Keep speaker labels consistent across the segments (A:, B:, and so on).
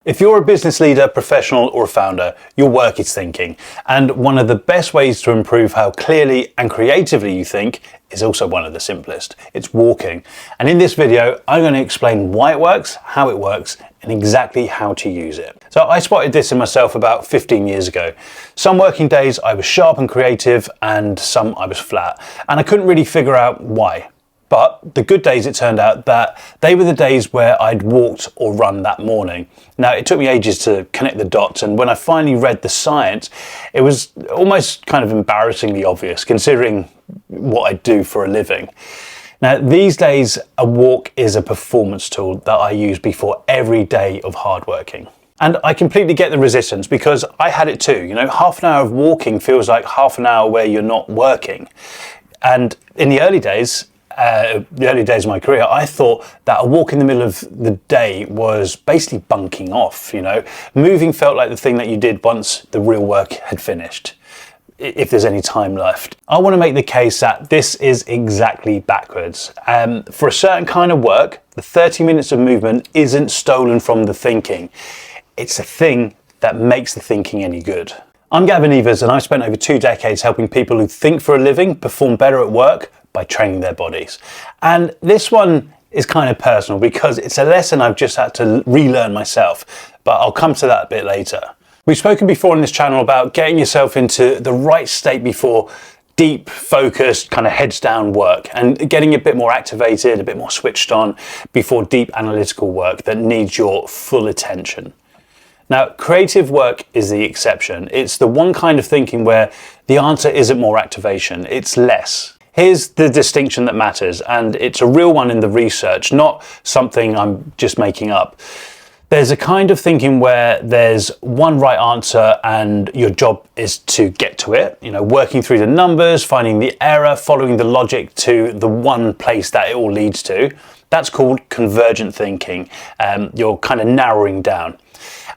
A: If you're a business leader, professional or a founder, your work is thinking. And one of the best ways to improve how clearly and creatively you think is also one of the simplest. It's walking. And in this video, I'm going to explain why it works, how it works, and exactly how to use it. So I spotted this in myself about 15 years ago. Some working days I was sharp and creative and some I was flat. And I couldn't really figure out why. But the good days, it turned out that they were the days where I'd walked or run that morning. Now, it took me ages to connect the dots, and when I finally read the science, it was almost kind of embarrassingly obvious, considering what I do for a living. Now, these days, a walk is a performance tool that I use before every day of hard working. And I completely get the resistance because I had it too. You know, half an hour of walking feels like half an hour where you're not working. And in the early days of my career, I thought that a walk in the middle of the day was basically bunking off, you know. Moving felt like the thing that you did once the real work had finished, if there's any time left. I want to make the case that this is exactly backwards. For a certain kind of work, the 30 minutes of movement isn't stolen from the thinking. It's a thing that makes the thinking any good. I'm Gavin Evers, and I've spent over 2 decades helping people who think for a living perform better at work by training their bodies. And this one is kind of personal because it's a lesson I've just had to relearn myself, but I'll come to that a bit later. We've spoken before on this channel about getting yourself into the right state before deep, focused, kind of heads down work, and getting a bit more activated, a bit more switched on before deep analytical work that needs your full attention. Now, creative work is the exception. It's the one kind of thinking where the answer isn't more activation, it's less. Here's the distinction that matters, and it's a real one in the research, not something I'm just making up. There's a kind of thinking where there's one right answer and your job is to get to it, you know, working through the numbers, finding the error, following the logic to the one place that it all leads to. That's called convergent thinking. You're kind of narrowing down.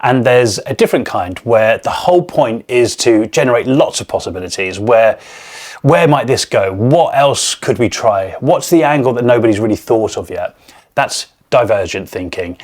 A: And there's a different kind where the whole point is to generate lots of possibilities. Where might this go? What else could we try? What's the angle that nobody's really thought of yet? That's divergent thinking.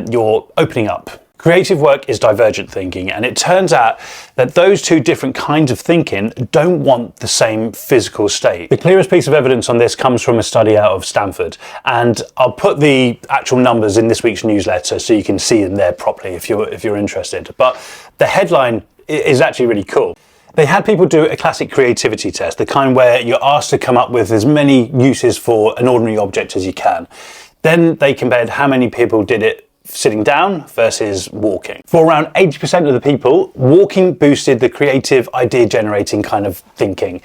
A: You're opening up. Creative work is divergent thinking, and it turns out that those two different kinds of thinking don't want the same physical state. The clearest piece of evidence on this comes from a study out of Stanford, and I'll put the actual numbers in this week's newsletter so you can see them there properly if you're interested. But the headline is actually really cool. They had people do a classic creativity test, the kind where you're asked to come up with as many uses for an ordinary object as you can. Then they compared how many people did it sitting down versus walking. For around 80% of the people, walking boosted the creative idea generating kind of thinking.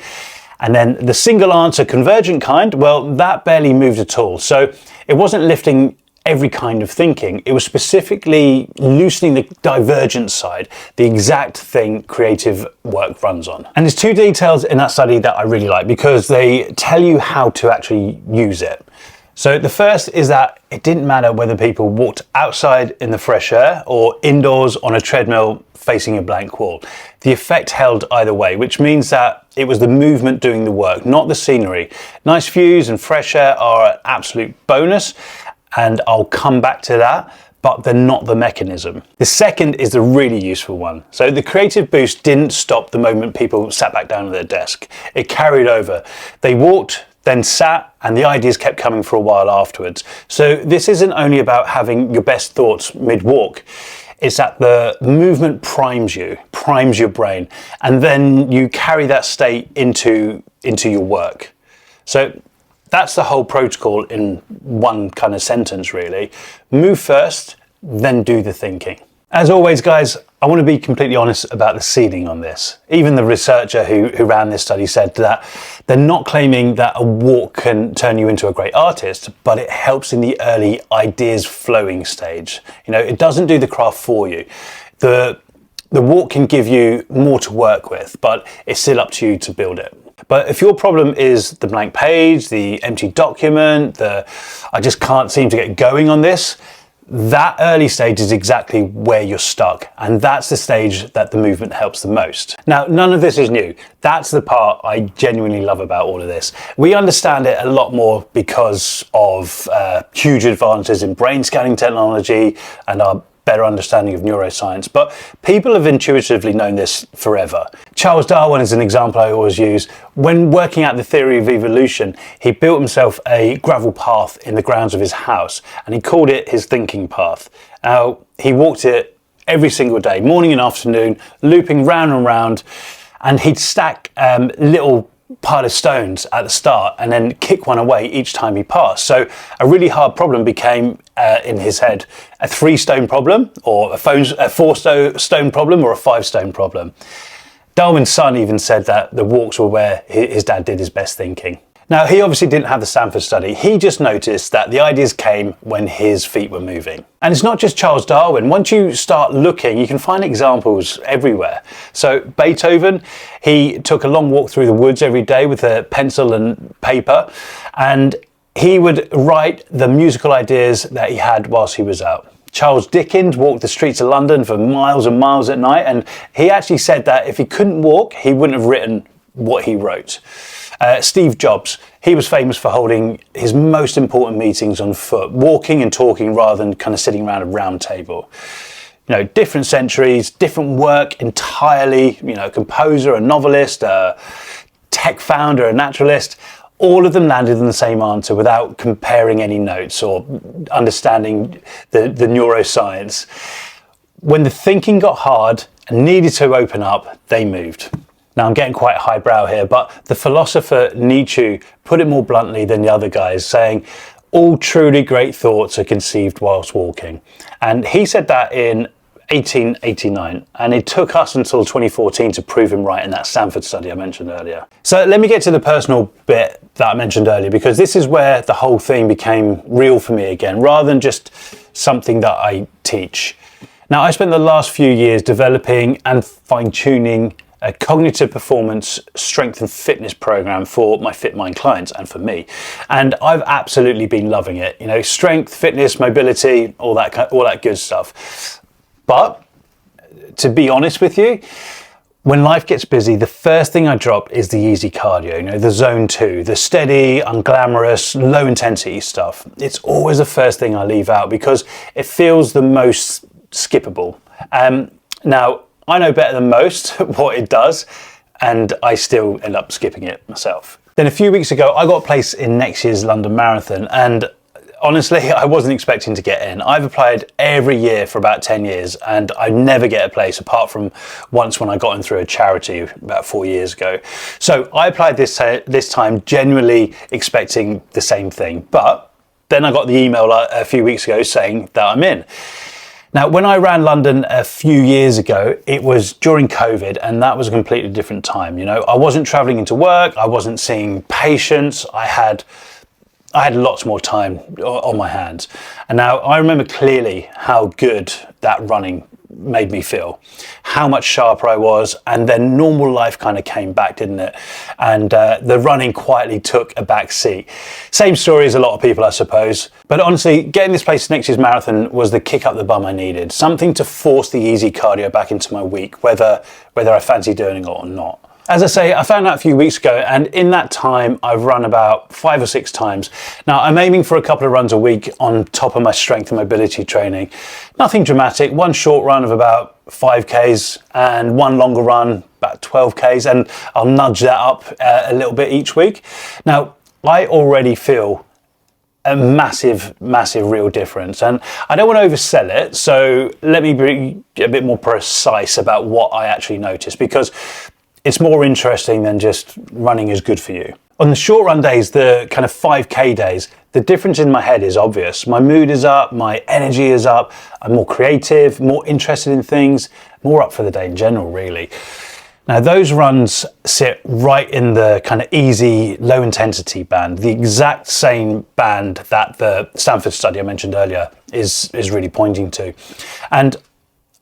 A: And then the single answer convergent kind, well, that barely moved at all. So it wasn't lifting every kind of thinking, it was specifically loosening the divergent side, the exact thing creative work runs on. And there's 2 details in that study that I really like because they tell you how to actually use it. So the first is that it didn't matter whether people walked outside in the fresh air or indoors on a treadmill facing a blank wall. The effect held either way, which means that it was the movement doing the work, not the scenery. Nice views and fresh air are an absolute bonus, and I'll come back to that, but they're not the mechanism. The second is the really useful one. So the creative boost didn't stop the moment people sat back down at their desk. It carried over. They walked, then sat, and the ideas kept coming for a while afterwards. So this isn't only about having your best thoughts mid-walk, it's that the movement primes your brain, and then you carry that state into your work. So that's the whole protocol in one kind of sentence, really. Move first, then do the thinking. As always, guys, I want to be completely honest about the ceiling on this. Even the researcher who ran this study said that they're not claiming that a walk can turn you into a great artist, but it helps in the early ideas flowing stage. You know, it doesn't do the craft for you. The walk can give you more to work with, but it's still up to you to build it. But if your problem is the blank page, the empty document, I just can't seem to get going on this, that early stage is exactly where you're stuck, and that's the stage that the movement helps the most. Now, none of this is new. That's the part I genuinely love about all of this. We understand it a lot more because of huge advances in brain scanning technology and our better understanding of neuroscience, but people have intuitively known this forever. Charles Darwin is an example I always use. When working out the theory of evolution, he built himself a gravel path in the grounds of his house, and he called it his thinking path. Now, he walked it every single day, morning and afternoon, looping round and round, and he'd stack little pile of stones at the start and then kick one away each time he passed. So a really hard problem became, in his head, a 3-stone problem, or a 4-stone problem, or a 5-stone problem. Darwin's son even said that the walks were where his dad did his best thinking. Now, he obviously didn't have the Stanford study. He just noticed that the ideas came when his feet were moving. And it's not just Charles Darwin. Once you start looking, you can find examples everywhere. So Beethoven, he took a long walk through the woods every day with a pencil and paper, and he would write the musical ideas that he had whilst he was out. Charles Dickens walked the streets of London for miles and miles at night, and he actually said that if he couldn't walk, he wouldn't have written what he wrote. Steve Jobs, he was famous for holding his most important meetings on foot, walking and talking rather than kind of sitting around a round table. You know, different centuries, different work entirely, you know, a composer, a novelist, a tech founder, a naturalist, all of them landed in the same answer without comparing any notes or understanding the neuroscience. When the thinking got hard and needed to open up, they moved. Now, I'm getting quite highbrow here, but the philosopher Nietzsche put it more bluntly than the other guys, saying, all truly great thoughts are conceived whilst walking. And he said that in 1889, and it took us until 2014 to prove him right in that Stanford study I mentioned earlier. So let me get to the personal bit that I mentioned earlier, because this is where the whole thing became real for me again, rather than just something that I teach. Now, I spent the last few years developing and fine-tuning a cognitive performance strength and fitness program for my FitMind clients and for me. And I've absolutely been loving it. You know, strength, fitness, mobility, all that good stuff. But to be honest with you, when life gets busy, the first thing I drop is the easy cardio, you know, the zone 2, the steady, unglamorous, low intensity stuff. It's always the first thing I leave out because it feels the most skippable. Now, I know better than most what it does, and I still end up skipping it myself. Then a few weeks ago, I got a place in next year's London Marathon, and honestly, I wasn't expecting to get in. I've applied every year for about 10 years, and I never get a place apart from once when I got in through a charity about 4 years ago. So I applied this time genuinely expecting the same thing, but then I got the email a few weeks ago saying that I'm in. Now, when I ran London a few years ago, it was during COVID, and that was a completely different time. You know, I wasn't traveling into work, I wasn't seeing patients, I had lots more time on my hands. And now I remember clearly how good that running made me feel, how much sharper I was, and then normal life kind of came back, didn't it? And the running quietly took a back seat. Same story as a lot of people, I suppose. But honestly, getting this place next year's marathon was the kick up the bum I needed, something to force the easy cardio back into my week, whether I fancy doing it or not. As I say, I found out a few weeks ago, and in that time, I've run about 5 or 6 times. Now, I'm aiming for a couple of runs a week on top of my strength and mobility training. Nothing dramatic, one short run of about 5Ks and one longer run, about 12Ks, and I'll nudge that up a little bit each week. Now, I already feel a massive real difference, and I don't want to oversell it, so let me be a bit more precise about what I actually notice, because it's more interesting than just running is good for you. On the short run days, the kind of 5K days, the difference in my head is obvious. My mood is up, my energy is up, I'm more creative, more interested in things, more up for the day in general, really. Now, those runs sit right in the kind of easy, low intensity band, the exact same band that the Stanford study I mentioned earlier is really pointing to. And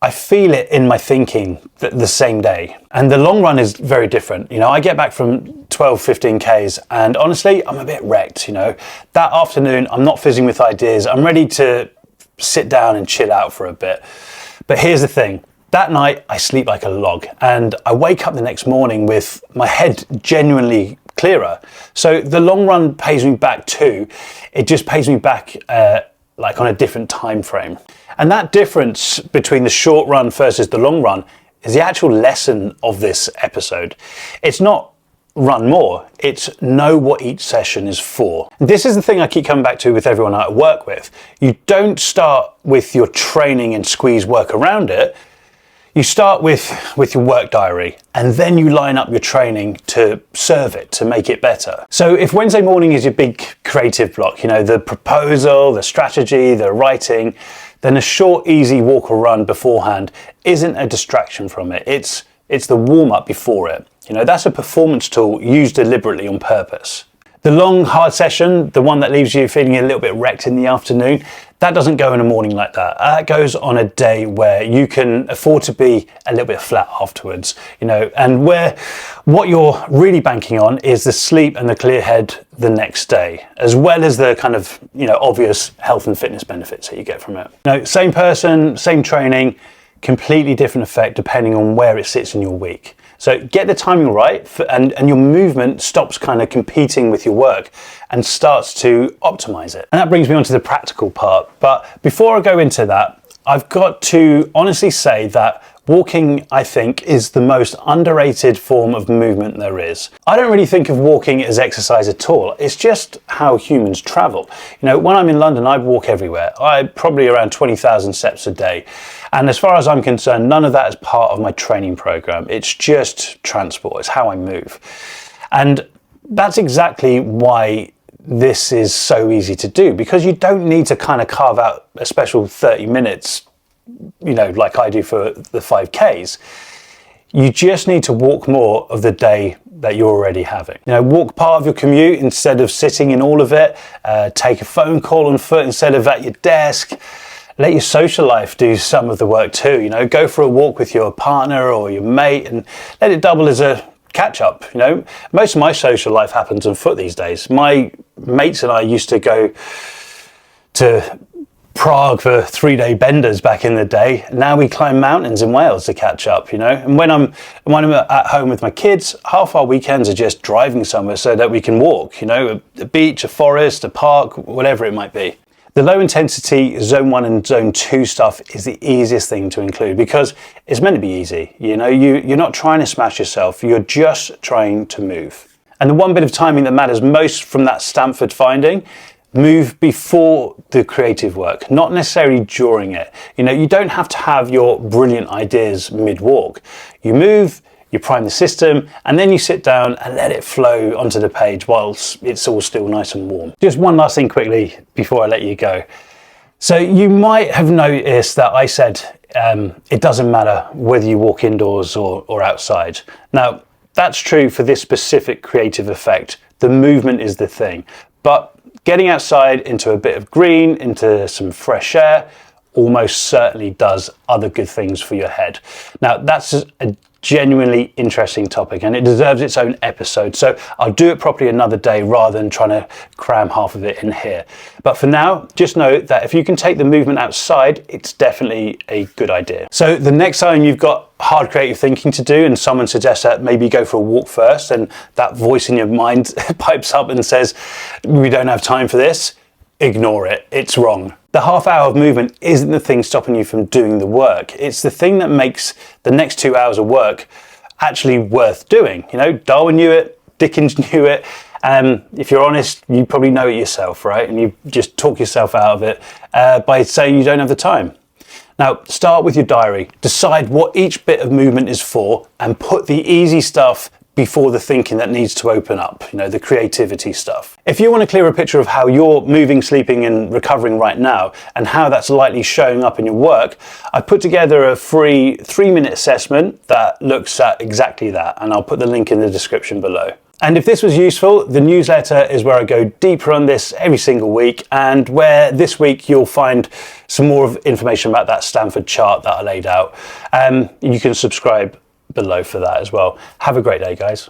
A: I feel it in my thinking the same day. And the long run is very different. You know, I get back from 12, 15Ks, and honestly, I'm a bit wrecked, you know. That afternoon, I'm not fizzing with ideas. I'm ready to sit down and chill out for a bit. But here's the thing. That night, I sleep like a log, and I wake up the next morning with my head genuinely clearer. So the long run pays me back too. It just pays me back like on a different time frame. And that difference between the short run versus the long run is the actual lesson of this episode. It's not run more, it's know what each session is for. This is the thing I keep coming back to with everyone I work with. You don't start with your training and squeeze work around it. You start with your work diary, and then you line up your training to serve it, to make it better. So if Wednesday morning is your big creative block, the proposal, the strategy, the writing, then a short, easy walk or run beforehand isn't a distraction from it. It's the warm-up before it. That's a performance tool used deliberately on purpose. The long, hard session, the one that leaves you feeling a little bit wrecked in the afternoon, that doesn't go in a morning like that. That goes on a day where you can afford to be a little bit flat afterwards, and where what you're really banking on is the sleep and the clear head the next day, as well as the kind of, obvious health and fitness benefits that you get from it. Same person, same training, completely different effect depending on where it sits in your week. So get the timing right, and your movement stops kind of competing with your work and starts to optimize it. And that brings me on to the practical part. But before I go into that, I've got to honestly say that walking, I think, is the most underrated form of movement there is. I don't really think of walking as exercise at all. It's just how humans travel. When I'm in London, I walk everywhere. I probably around 20,000 steps a day. And as far as I'm concerned, none of that is part of my training program. It's just transport. It's how I move. And that's exactly why this is so easy to do, because you don't need to kind of carve out a special 30 minutes, like I do for the 5Ks. You just need to walk more of the day that you're already having. Walk part of your commute instead of sitting in all of it. Take a phone call on foot instead of at your desk. Let your social life do some of the work too. Go for a walk with your partner or your mate and let it double as a catch up. Most of my social life happens on foot these days. My mates and I used to go to Prague for 3-day benders back in the day. Now we climb mountains in Wales to catch up, And when I'm at home with my kids, half our weekends are just driving somewhere so that we can walk, a beach, a forest, a park, whatever it might be. The low intensity zone 1 and zone 2 stuff is the easiest thing to include because it's meant to be easy. You're not trying to smash yourself, you're just trying to move. And the one bit of timing that matters most from that Stanford finding, move before the creative work, not necessarily during it. You don't have to have your brilliant ideas mid-walk. You move, you prime the system, and then you sit down and let it flow onto the page whilst it's all still nice and warm. Just one last thing quickly before I let you go. So you might have noticed that I said it doesn't matter whether you walk indoors or outside. Now, that's true for this specific creative effect. The movement is the thing. But getting outside into a bit of green, into some fresh air, almost certainly does other good things for your head. Now, that's a genuinely interesting topic and it deserves its own episode, so I'll do it properly another day rather than trying to cram half of it in here. But for now, just know that if you can take the movement outside, it's definitely a good idea. So the next time you've got hard creative thinking to do and someone suggests that maybe go for a walk first and that voice in your mind pipes up and says, we don't have time for this, ignore it, it's wrong. The half hour of movement isn't the thing stopping you from doing the work. It's the thing that makes the next 2 hours of work actually worth doing. Darwin knew it, Dickens knew it. If you're honest, you probably know it yourself, right? And you just talk yourself out of it by saying you don't have the time. Now, start with your diary. Decide what each bit of movement is for and put the easy stuff before the thinking that needs to open up, the creativity stuff. If you want a clearer picture of how you're moving, sleeping and recovering right now and how that's likely showing up in your work, I put together a free 3-minute assessment that looks at exactly that, and I'll put the link in the description below. And if this was useful, the newsletter is where I go deeper on this every single week, and where this week you'll find some more information about that Stanford chart that I laid out. You can subscribe below for that as well. Have a great day, guys.